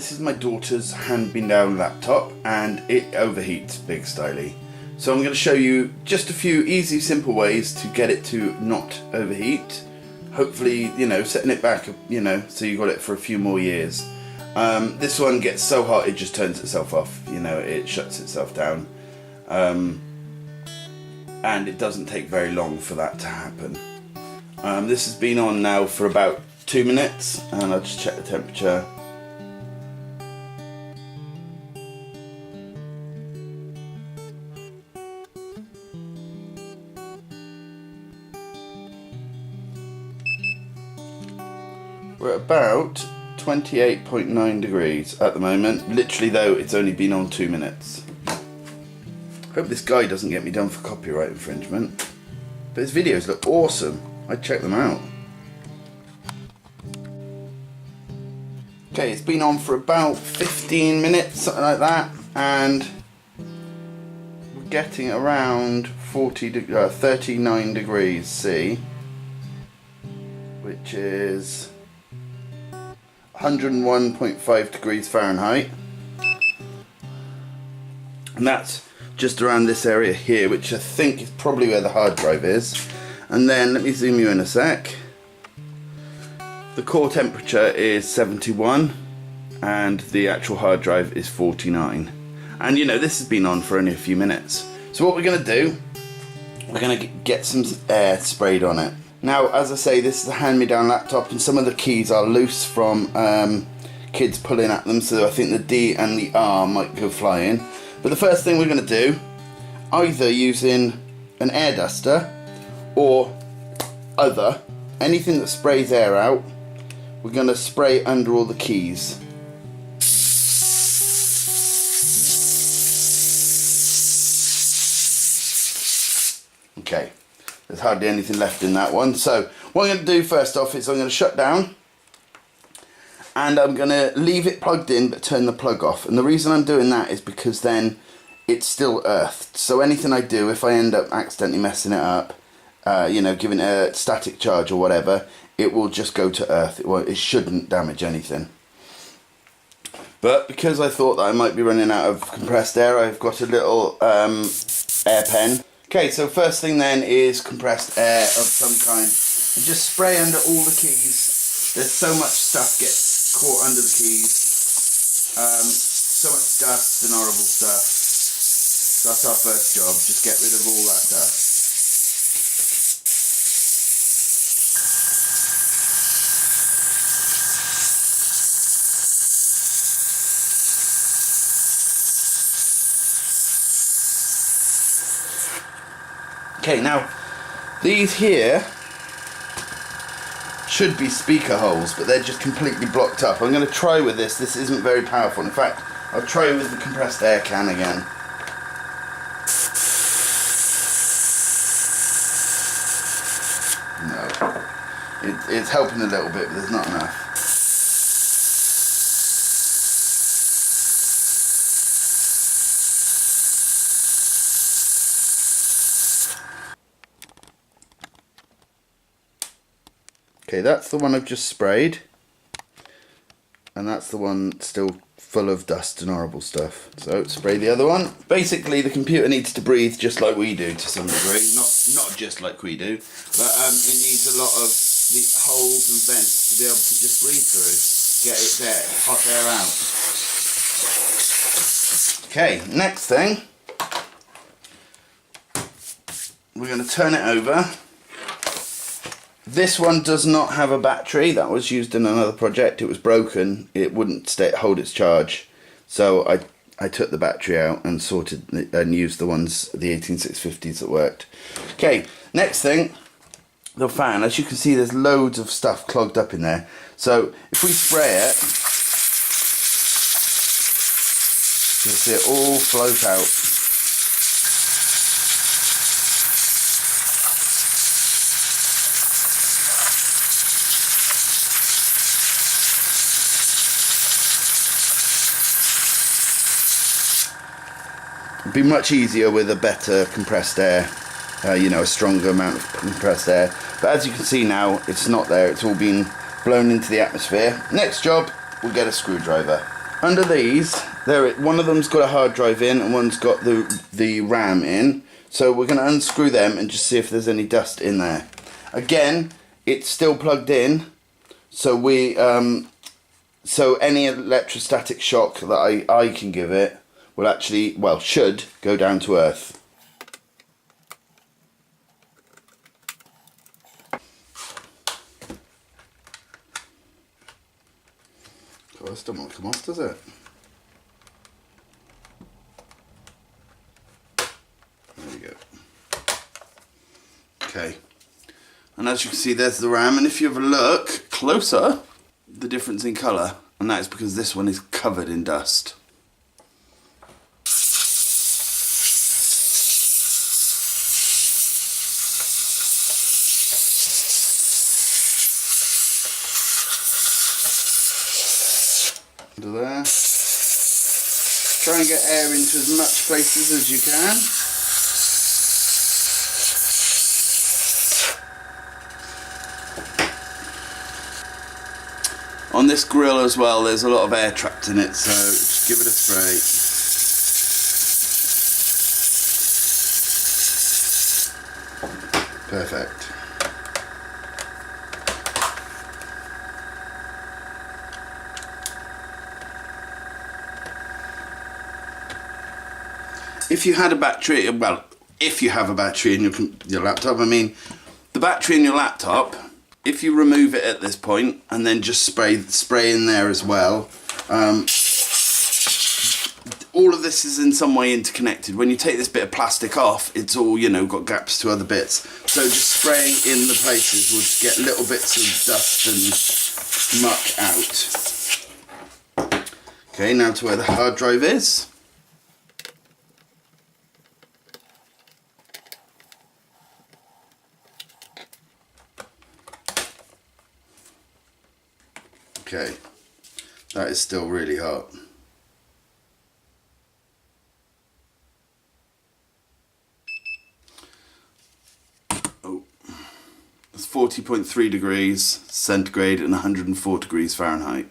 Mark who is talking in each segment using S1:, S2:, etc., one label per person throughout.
S1: this is my daughter's hand-me-down laptop and it overheats big styly. So I'm going to show you just a few easy, simple ways to get it to not overheat. Hopefully, you know, setting it back, you know, so you got it for a few more years. This one gets so hot it just turns itself off, you know, it shuts itself down. And it doesn't take very long for that to happen. This has been on now for about 2 minutes, and I'll just check the temperature. We're at about 28.9 degrees at the moment. Literally though, it's only been on 2 minutes. Hope this guy doesn't get me done for copyright infringement. But his videos look awesome. I'd check them out. Okay, it's been on for about 15 minutes, something like that, and we're getting around 39 degrees C, which is 101.5 degrees Fahrenheit, and that's just around this area here, which I think is probably where the hard drive is. And then let me zoom you in a sec. The core temperature is 71 and the actual hard drive is 49, and you know, this has been on for only a few minutes. So what we're going to do, we're going to get some air sprayed on it. Now, as I say, this is a hand-me-down laptop and some of the keys are loose from kids pulling at them, so I think the D and the R might go flying. But the first thing we're going to do, either using an air duster or anything that sprays air out, we're going to spray under all the keys. Okay, there's hardly anything left in that one. So what I'm going to do first off is I'm going to shut down and I'm going to leave it plugged in but turn the plug off. And the reason I'm doing that is because then it's still earthed. So anything I do, if I end up accidentally messing it up, you know, giving it a static charge or whatever, it will just go to earth. It shouldn't damage anything. But because I thought that I might be running out of compressed air, I've got a little air pen. Okay, so first thing then is compressed air of some kind. And just spray under all the keys. There's so much stuff gets caught under the keys. So much dust and horrible stuff. So that's our first job, just get rid of all that dust. Okay, now these here should be speaker holes, but they're just completely blocked up. I'm going to try with this. This isn't very powerful. In fact, I'll try with the compressed air can again. No, it's helping a little bit, but there's not enough. Okay, that's the one I've just sprayed, and that's the one still full of dust and horrible stuff. So spray the other one. Basically, the computer needs to breathe just like we do to some degree. Not just like we do, but it needs a lot of the holes and vents to be able to just breathe through. Get it there, hot air out. Okay, next thing, we're going to turn it over. This one does not have a battery. That was used in another project. It was broken. It wouldn't hold its charge. So I took the battery out and sorted and used the ones, the 18650s that worked. Okay, next thing, the fan. As you can see, there's loads of stuff clogged up in there. So if we spray it, you'll see it all float out. It'd be much easier with a better compressed air, you know, a stronger amount of compressed air. But as you can see now, it's not there. It's all been blown into the atmosphere. Next job, we'll get a screwdriver. Under these, one of them's got a hard drive in and one's got the RAM in. So we're going to unscrew them and just see if there's any dust in there. Again, it's still plugged in, so so any electrostatic shock that I can give it will actually, well, should go down to earth. Oh, this doesn't want to come off, does it? There we go. Okay. And as you can see, there's the RAM, and if you have a look closer, the difference in colour, and that is because this one is covered in dust. Under there. Try and get air into as much places as you can. On this grill as well, there's a lot of air trapped in it, so just give it a spray. Perfect. If you had a battery, well, if you have a battery in your laptop, I mean, the battery in your laptop, if you remove it at this point and then just spray in there as well, all of this is in some way interconnected. When you take this bit of plastic off, it's all, you know, got gaps to other bits. So just spraying in the places will just get little bits of dust and muck out. Okay, now to where the hard drive is. Okay, that is still really hot. Oh, it's 40.3 degrees centigrade and 104 degrees Fahrenheit.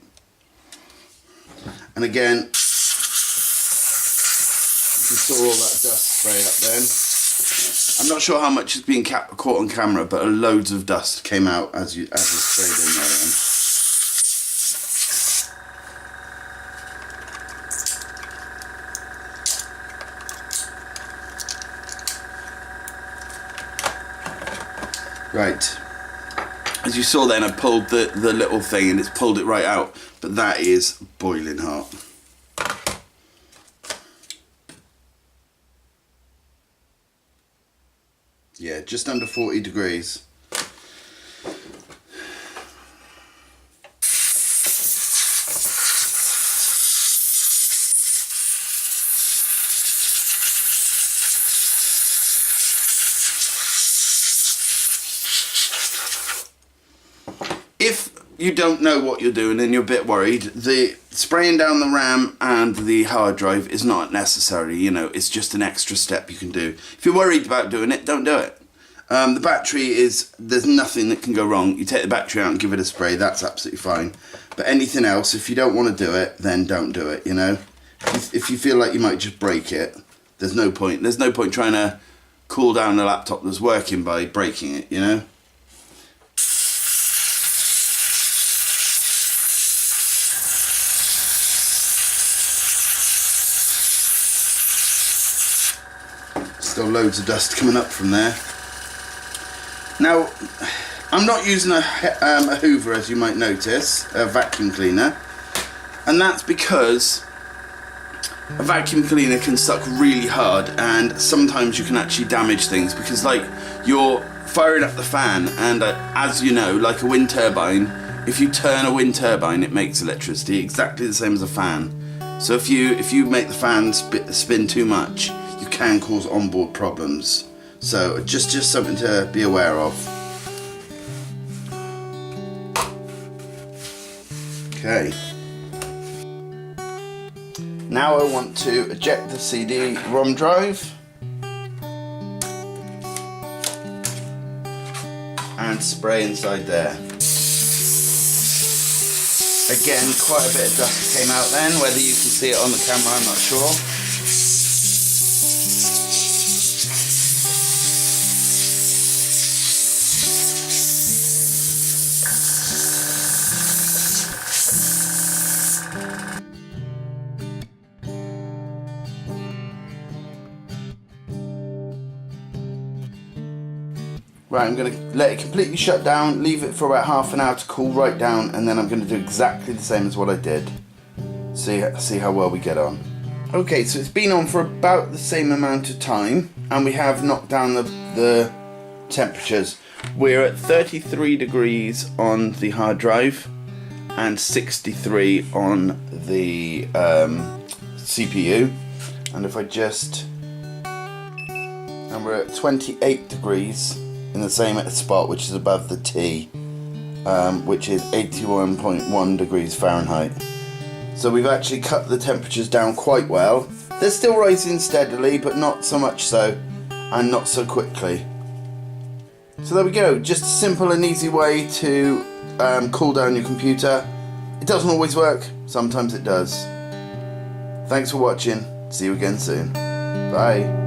S1: And again, you saw all that dust spray up then. I'm not sure how much is being caught on camera, but loads of dust came out as it sprayed in there then. Right, as you saw then, I pulled the little thing and it's pulled it right out, but that is boiling hot. Yeah, just under 40 degrees. If you don't know what you're doing and you're a bit worried, the spraying down the RAM and the hard drive is not necessary, you know, it's just an extra step you can do. If you're worried about doing it, don't do it. The battery there's nothing that can go wrong. You take the battery out and give it a spray, that's absolutely fine. But anything else, if you don't want to do it, then don't do it, you know. If you feel like you might just break it, there's no point. There's no point trying to cool down a laptop that's working by breaking it, you know. Still loads of dust coming up from there. Now, I'm not using a Hoover, as you might notice, a vacuum cleaner, and that's because a vacuum cleaner can suck really hard, and sometimes you can actually damage things because, like, you're firing up the fan, and as you know, like a wind turbine, if you turn a wind turbine, it makes electricity exactly the same as a fan. So if you make the fan spin too much, you can cause onboard problems. So just something to be aware of. Okay. Now I want to eject the CD-ROM drive and spray inside there. Again, quite a bit of dust came out then. Whether you can see it on the camera, I'm not sure. Right, I'm going to let it completely shut down, leave it for about half an hour to cool right down, and then I'm going to do exactly the same as what I did. See how well we get on. Okay, so it's been on for about the same amount of time, and we have knocked down the temperatures. We're at 33 degrees on the hard drive and 63 on the CPU. And if I just... and we're at 28 degrees in the same spot, which is above the T, which is 81.1 degrees Fahrenheit. So we've actually cut the temperatures down quite well. They're still rising steadily, but not so much so, and not so quickly. So there we go, just a simple and easy way to cool down your computer. It doesn't always work, sometimes it does. Thanks for watching, see you again soon. Bye.